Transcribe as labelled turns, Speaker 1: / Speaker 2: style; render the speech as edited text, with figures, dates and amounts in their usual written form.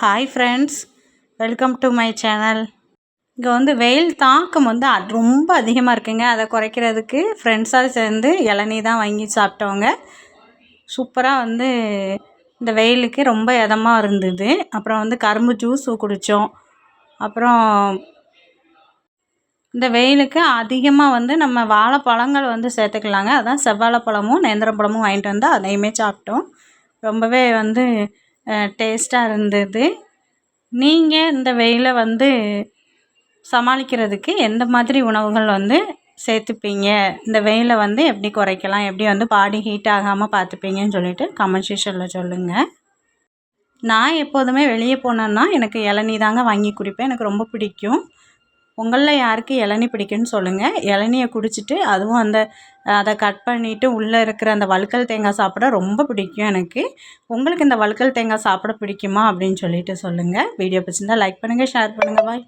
Speaker 1: Hi friends, welcome to my channel. இங்கே வந்து வெயில் தாக்கம் வந்து ரொம்ப அதிகமாக இருக்குங்க. அதை குறைக்கிறதுக்கு ஃப்ரெண்ட்ஸாக சேர்ந்து இளநீ தான் வாங்கி சாப்பிட்டோங்க. சூப்பராக வந்து இந்த வெயிலுக்கு ரொம்ப இதமாக இருந்தது. அப்புறம் வந்து கரும்பு ஜூஸு குடித்தோம். அப்புறம் இந்த வெயிலுக்கு அதிகமாக வந்து நம்ம வாழைப்பழங்கள் வந்து சேர்த்துக்கலாங்க. அதான் செவ்வாழைப்பழமும் நேந்திரப்பழமும் வாங்கிட்டு வந்து அதையுமே சாப்பிட்டோம். ரொம்பவே வந்து டேஸ்ட்டாக இருந்தது. நீங்கள் இந்த வெயிலை வந்து சமாளிக்கிறதுக்கு எந்த மாதிரி உணவுகள் வந்து சேர்த்துப்பீங்க, இந்த வெயிலை வந்து எப்படி குறைக்கலாம், எப்படி வந்து பாடி ஹீட் ஆகாமல் பார்த்துப்பீங்கன்னு சொல்லிவிட்டு கமெண்ட் செக்ஷனில் சொல்லுங்கள். நான் எப்போதுமே வெளியே போனேன்னா எனக்கு இளநீ தாங்க வாங்கி குடிப்பேன். எனக்கு ரொம்ப பிடிக்கும். உங்களில் யாருக்கு இளநீ பிடிக்குன்னு சொல்லுங்கள். இளநியை குடிச்சிட்டு அதுவும் அதை கட் பண்ணிவிட்டு உள்ளே இருக்கிற அந்த வழுக்கல் தேங்காய் சாப்பிட ரொம்ப பிடிக்கும் எனக்கு. உங்களுக்கு இந்த வழுக்கல் தேங்காய் சாப்பிட பிடிக்குமா அப்படின்னு சொல்லிட்டு சொல்லுங்கள். வீடியோ பிடிச்சிருந்தால் லைக் பண்ணுங்கள், ஷேர் பண்ணுங்கள். பாய்.